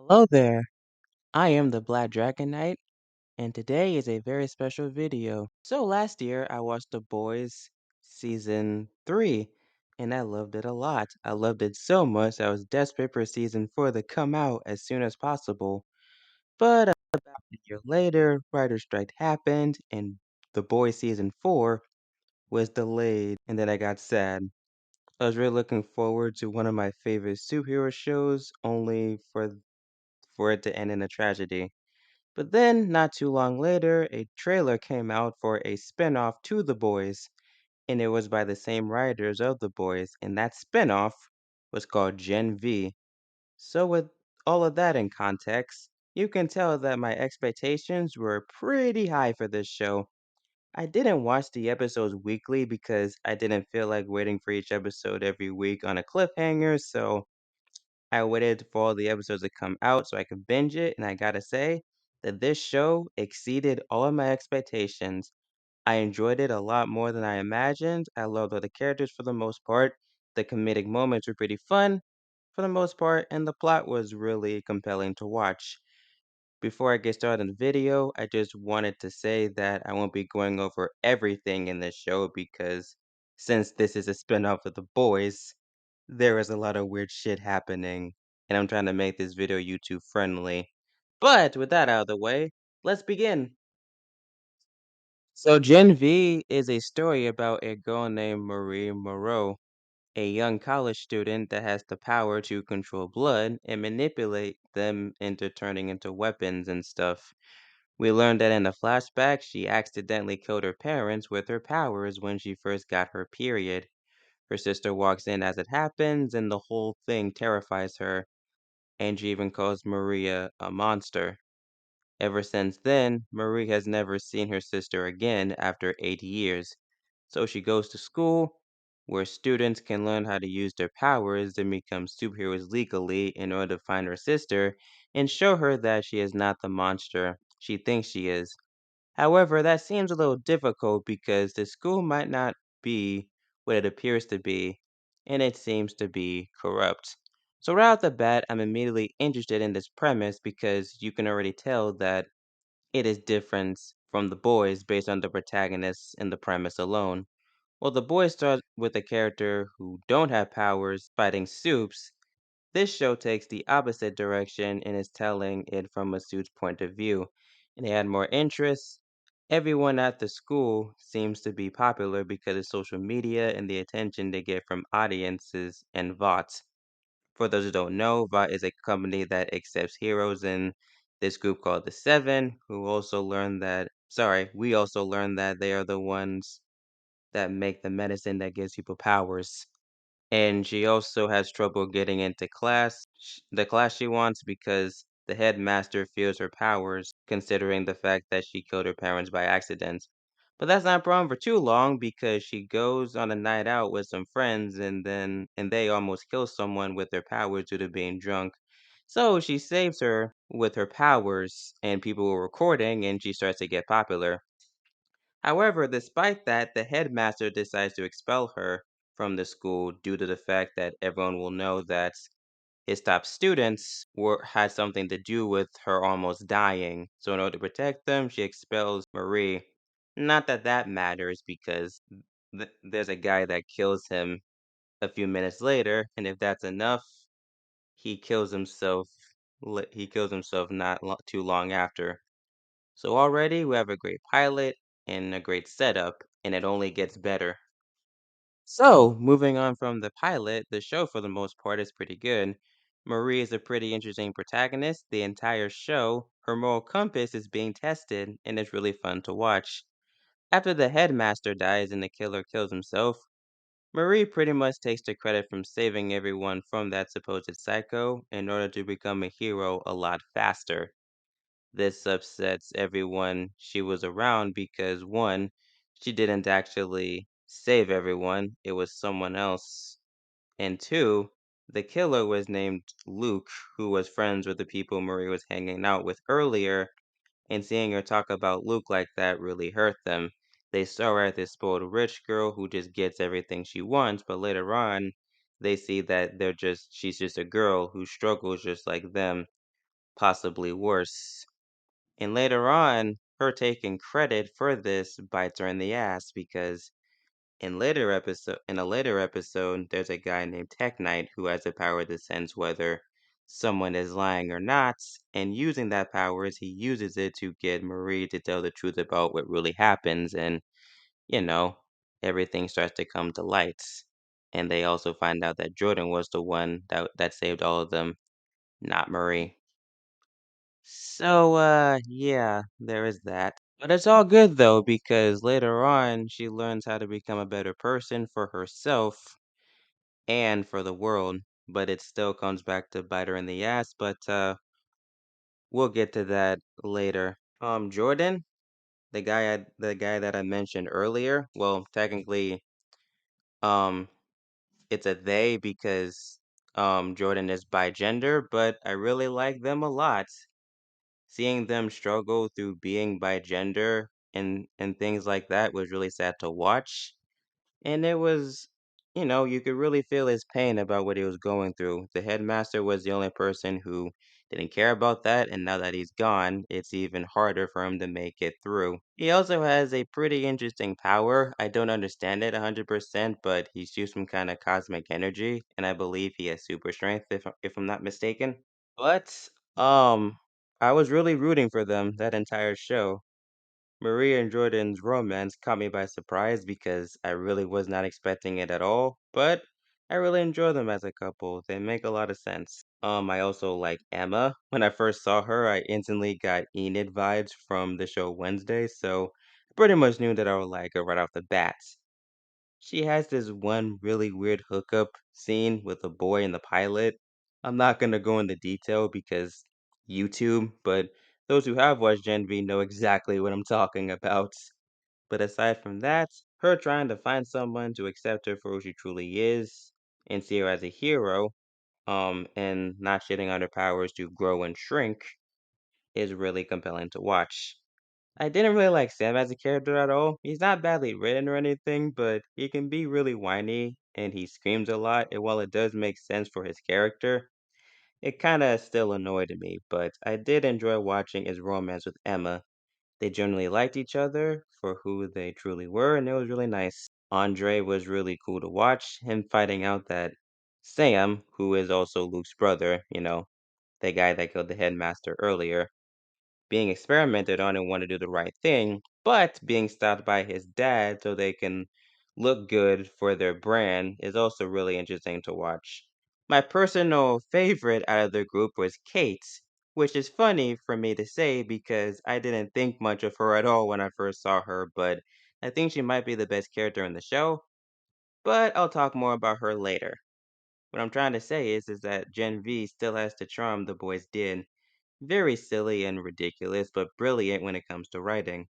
Hello there, I am the Black Dragon Knight, and today is a very special video. So last year I watched The Boys Season 3, and I loved it a lot. I loved it so much I was desperate for Season 4 to come out as soon as possible. But about a year later, writer's strike happened, and The Boys Season 4 was delayed, and then I got sad. I was really looking forward to one of my favorite superhero shows, only for it to end in a tragedy. But then, not too long later, a trailer came out for a spin-off to The Boys, and it was by the same writers of The Boys, and that spin-off was called Gen V. So with all of that in context, you can tell that my expectations were pretty high for this show. I didn't watch the episodes weekly because I didn't feel like waiting for each episode every week on a cliffhanger, so I waited for all the episodes to come out so I could binge it, and I gotta say that this show exceeded all of my expectations. I enjoyed it a lot more than I imagined. I loved all the characters for the most part. The comedic moments were pretty fun for the most part, and the plot was really compelling to watch. Before I get started on the video, I just wanted to say that I won't be going over everything in this show because since this is a spin-off of The Boys, there is a lot of weird shit happening, and I'm trying to make this video YouTube friendly. But with that out of the way, let's begin. So Gen V is a story about a girl named Marie Moreau, a young college student that has the power to control blood and manipulate them into turning into weapons and stuff. We learned that in a flashback, she accidentally killed her parents with her powers when she first got her period. Her sister walks in as it happens, and the whole thing terrifies her. Angie even calls Maria a monster. Ever since then, Marie has never seen her sister again after 8 years. So she goes to school, where students can learn how to use their powers and become superheroes legally in order to find her sister and show her that she is not the monster she thinks she is. However, that seems a little difficult because the school might not be what it appears to be, and it seems to be corrupt. So right off the bat, I'm immediately interested in this premise because you can already tell that it is different from The Boys based on the protagonists and the premise alone. Well, The Boys start with a character who don't have powers fighting supes. This show takes the opposite direction and is telling it from a suit's point of view, and they had more interest. Everyone at the school seems to be popular because of social media and the attention they get from audiences and VOTs. For those who don't know, VOT is a company that accepts heroes in this group called the Seven, who also learned that, sorry, we also learned that they are the ones that make the medicine that gives people powers. And she also has trouble getting into the class she wants because the headmaster fears her powers, considering the fact that she killed her parents by accident. But that's not a problem for too long because she goes on a night out with some friends and they almost kill someone with their powers due to being drunk. So she saves her with her powers and people were recording and she starts to get popular. However, despite that, the headmaster decides to expel her from the school due to the fact that everyone will know that his top students had something to do with her almost dying. So in order to protect them, she expels Marie. Not that that matters because there's a guy that kills him a few minutes later, and if that's enough, he kills himself. He kills himself too long after. So already we have a great pilot and a great setup, and it only gets better. So, moving on from the pilot, the show for the most part is pretty good. Marie is a pretty interesting protagonist. The entire show, her moral compass is being tested, and it's really fun to watch. After the headmaster dies and the killer kills himself, Marie pretty much takes the credit from saving everyone from that supposed psycho in order to become a hero a lot faster. This upsets everyone she was around because one, she didn't actually save everyone, it was someone else. And two, the killer was named Luke, who was friends with the people Marie was hanging out with earlier, and seeing her talk about Luke like that really hurt them. They saw her as this spoiled rich girl who just gets everything she wants, but later on, they see that she's just a girl who struggles just like them. possibly worse. And later on, her taking credit for this bites her in the ass because in a later episode, there's a guy named Tech Knight who has the power to sense whether someone is lying or not, and using that powers, he uses it to get Marie to tell the truth about what really happens, and you know, everything starts to come to light. And they also find out that Jordan was the one that saved all of them, not Marie. So, yeah, there is that. But it's all good though, because later on, she learns how to become a better person for herself and for the world. But it still comes back to bite her in the ass, but we'll get to that later. Jordan, the guy that I mentioned earlier, well, technically, um, it's a they because Jordan is bi gender, but I really like them a lot. Seeing them struggle through being by gender and things like that was really sad to watch. And it was, you could really feel his pain about what he was going through. The headmaster was the only person who didn't care about that, and now that he's gone, it's even harder for him to make it through. He also has a pretty interesting power. I don't understand it 100%, but he shoots some kind of cosmic energy, and I believe he has super strength if I'm not mistaken. But I was really rooting for them that entire show. Maria and Jordan's romance caught me by surprise because I really was not expecting it at all, but I really enjoy them as a couple. They make a lot of sense. I also like Emma. When I first saw her, I instantly got Enid vibes from the show Wednesday, so I pretty much knew that I would like her right off the bat. She has this one really weird hookup scene with a boy in the pilot. I'm not gonna go into detail because YouTube, but those who have watched Gen V know exactly what I'm talking about. But aside from that, her trying to find someone to accept her for who she truly is and see her as a hero, and not shitting on her powers to grow and shrink is really compelling to watch. I didn't really like Sam as a character at all. He's not badly written or anything, but he can be really whiny and he screams a lot. And while it does make sense for his character, it kind of still annoyed me. But I did enjoy watching his romance with Emma. They generally liked each other for who they truly were, and it was really nice. Andre was really cool to watch. Him fighting out that Sam, who is also Luke's brother, the guy that killed the headmaster earlier, being experimented on and want to do the right thing, but being stopped by his dad so they can look good for their brand is also really interesting to watch. My personal favorite out of the group was Kate, which is funny for me to say because I didn't think much of her at all when I first saw her, but I think she might be the best character in the show, but I'll talk more about her later. What I'm trying to say is that Gen V still has the charm the boys did, very silly and ridiculous, but brilliant when it comes to writing.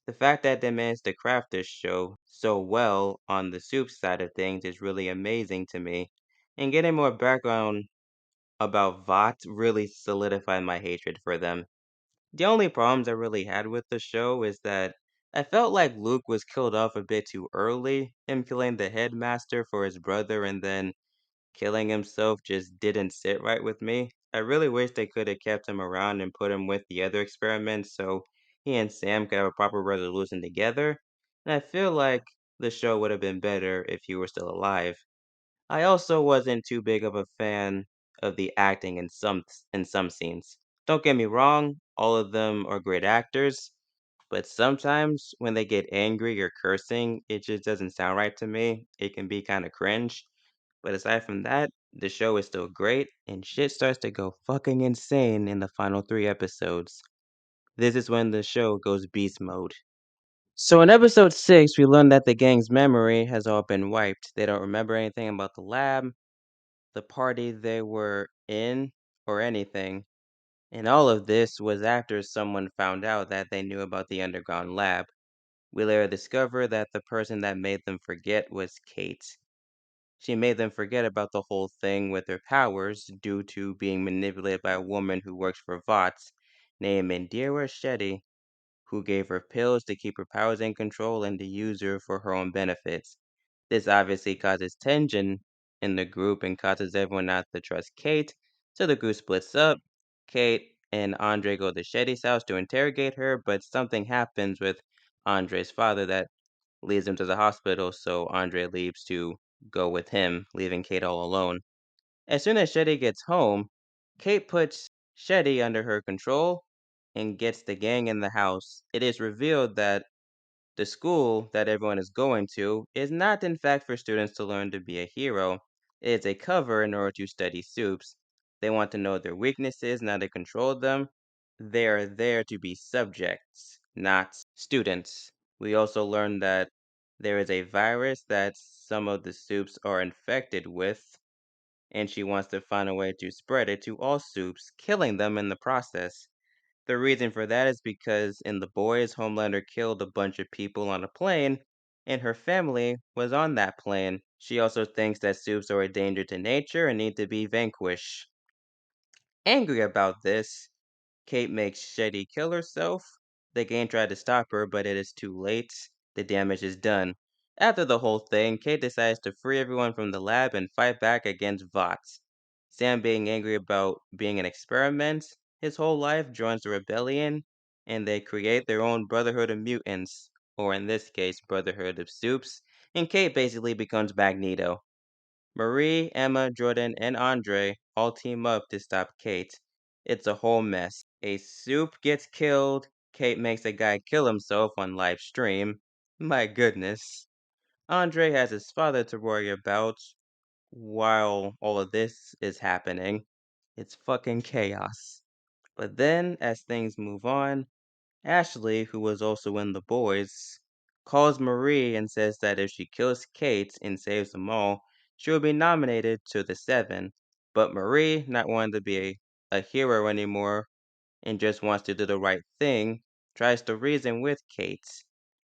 The fact that they managed to craft this show so well on the soup side of things is really amazing to me. And getting more background about Vought really solidified my hatred for them. The only problems I really had with the show is that I felt like Luke was killed off a bit too early, him killing the headmaster for his brother and then killing himself just didn't sit right with me. I really wish they could have kept him around and put him with the other experiments so he and Sam could have a proper resolution together. And I feel like the show would have been better if he were still alive. I also wasn't too big of a fan of the acting in some scenes. Don't get me wrong, all of them are great actors, but sometimes when they get angry or cursing, it just doesn't sound right to me. It can be kind of cringe. But aside from that, the show is still great, and shit starts to go fucking insane in the final 3 episodes. This is when the show goes beast mode. So in episode 6, we learn that the gang's memory has all been wiped. They don't remember anything about the lab, the party they were in, or anything. And all of this was after someone found out that they knew about the underground lab. We later discover that the person that made them forget was Kate. She made them forget about the whole thing with her powers due to being manipulated by a woman who works for VOTS named Indira Shetty, who gave her pills to keep her powers in control and to use her for her own benefits. This obviously causes tension in the group and causes everyone not to trust Kate, so the group splits up. Kate and Andre go to Shetty's house to interrogate her, but something happens with Andre's father that leads him to the hospital, so Andre leaves to go with him, leaving Kate all alone. As soon as Shetty gets home, Kate puts Shetty under her control and gets the gang in the house. It is revealed that the school that everyone is going to is not, in fact, for students to learn to be a hero. It is a cover in order to study soups. They want to know their weaknesses, not to control them. They are there to be subjects, not students. We also learn that there is a virus that some of the soups are infected with, and she wants to find a way to spread it to all soups, killing them in the process. The reason for that is because in The Boys, Homelander killed a bunch of people on a plane, and her family was on that plane. She also thinks that soups are a danger to nature and need to be vanquished. Angry about this, Kate makes Shetty kill herself. The gang tried to stop her, but it is too late. The damage is done. After the whole thing, Kate decides to free everyone from the lab and fight back against Vought. Sam, being angry about being an experiment his whole life, joins the rebellion, and they create their own Brotherhood of Mutants, or in this case, Brotherhood of Soups, and Kate basically becomes Magneto. Marie, Emma, Jordan, and Andre all team up to stop Kate. It's a whole mess. A soup gets killed. Kate makes a guy kill himself on live stream. My goodness. Andre has his father to worry about while all of this is happening. It's fucking chaos. But then, as things move on, Ashley, who was also in The Boys, calls Marie and says that if she kills Kate and saves them all, she will be nominated to the Seven. But Marie, not wanting to be a hero anymore and just wants to do the right thing, tries to reason with Kate.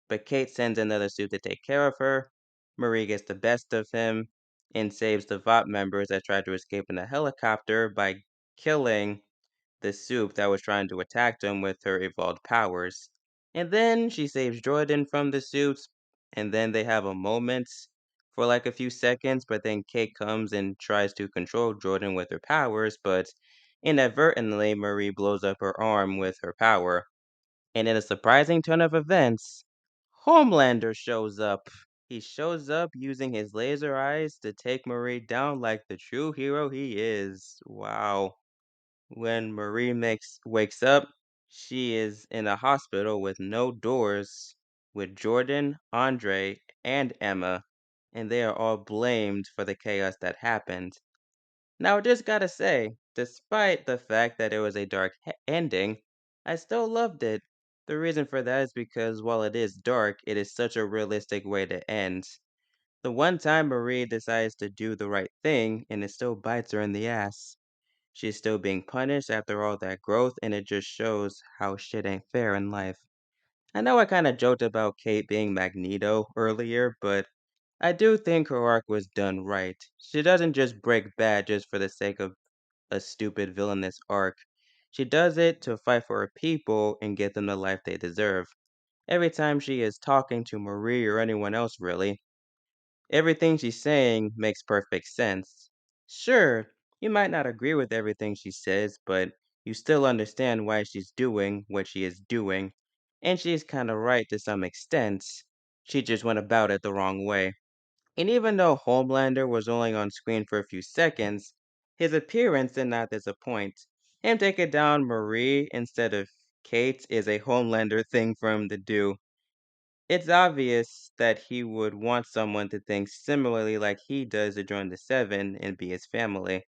But Kate sends another suit to take care of her. Marie gets the best of him and saves the Vought members that tried to escape in a helicopter by killing the soup that was trying to attack them with her evolved powers. And then she saves Jordan from the suits, and then they have a moment for like a few seconds, but then Kate comes and tries to control Jordan with her powers, but inadvertently Marie blows up her arm with her power. And in a surprising turn of events, Homelander shows up. He shows up using his laser eyes to take Marie down like the true hero he is. Wow. When Marie wakes up, she is in a hospital with no doors, with Jordan, Andre, and Emma, and they are all blamed for the chaos that happened. Now, I just gotta say, despite the fact that it was a dark ending, I still loved it. The reason for that is because while it is dark, it is such a realistic way to end. The one time Marie decides to do the right thing, and it still bites her in the ass. She's still being punished after all that growth, and it just shows how shit ain't fair in life. I know I kinda joked about Kate being Magneto earlier, but I do think her arc was done right. She doesn't just break bad just for the sake of a stupid villainous arc. She does it to fight for her people and get them the life they deserve. Every time she is talking to Marie or anyone else really, everything she's saying makes perfect sense. Sure, you might not agree with everything she says, but you still understand why she's doing what she is doing. And she's kinda right to some extent. She just went about it the wrong way. And even though Homelander was only on screen for a few seconds, his appearance did not disappoint. Him taking down Marie instead of Kate is a Homelander thing for him to do. It's obvious that he would want someone to think similarly like he does to join the Seven and be his family.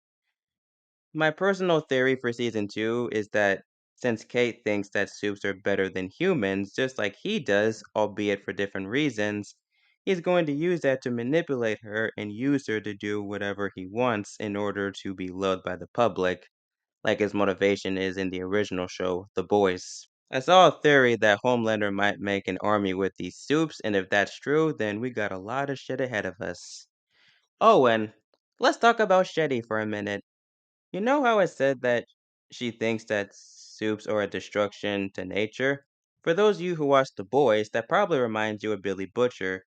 My personal theory for season 2 is that since Kate thinks that soups are better than humans, just like he does, albeit for different reasons, he's going to use that to manipulate her and use her to do whatever he wants in order to be loved by the public, like his motivation is in the original show, The Boys. I saw a theory that Homelander might make an army with these soups, and if that's true, then we got a lot of shit ahead of us. Oh, and let's talk about Shetty for a minute. You know how I said that she thinks that soups are a destruction to nature? For those of you who watch The Boys, that probably reminds you of Billy Butcher.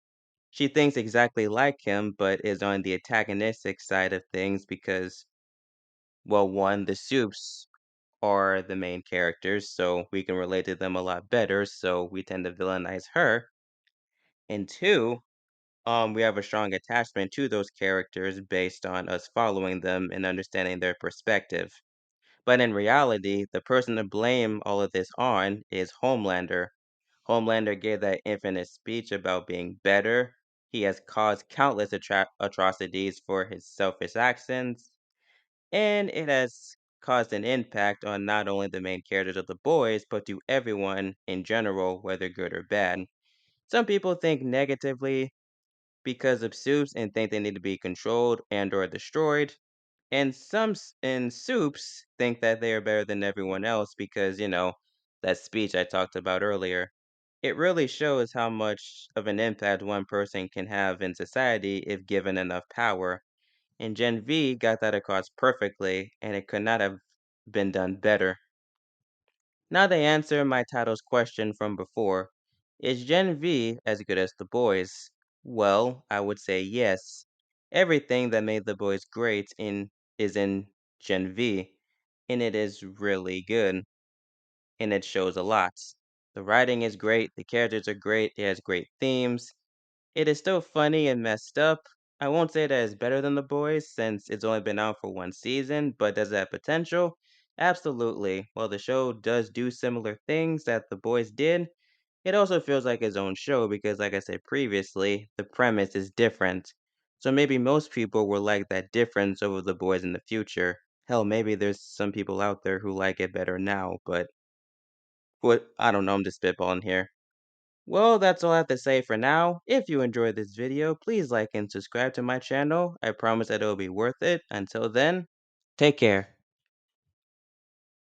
She thinks exactly like him, but is on the antagonistic side of things because, well, one, the soups. are the main characters, so we can relate to them a lot better, so we tend to villainize her. And two, we have a strong attachment to those characters based on us following them and understanding their perspective. But in reality, the person to blame all of this on is Homelander. Homelander gave that infinite speech about being better. He has caused countless atrocities for his selfish actions, and it has caused an impact on not only the main characters of the boys, but to everyone in general, whether good or bad. Some people think negatively because of Soups and think they need to be controlled and or destroyed. And and Soups think that they are better than everyone else because, that speech I talked about earlier. It really shows how much of an impact one person can have in society if given enough power. And Gen V got that across perfectly, and it could not have been done better. Now they answer my title's question from before. Is Gen V as good as the boys? Well, I would say yes. Everything that made the boys great in is in Gen V, and it is really good, and it shows a lot. The writing is great, the characters are great, it has great themes. It is still funny and messed up. I won't say that it's better than The Boys since it's only been out for one season, but does it have potential? Absolutely. While the show does do similar things that The Boys did, it also feels like its own show because, like I said previously, the premise is different. So maybe most people will like that difference over The Boys in the future. Hell, maybe there's some people out there who like it better now, but I don't know, I'm just spitballing here. Well, that's all I have to say for now. If you enjoyed this video, please like and subscribe to my channel. I promise that it will be worth it. Until then, take care.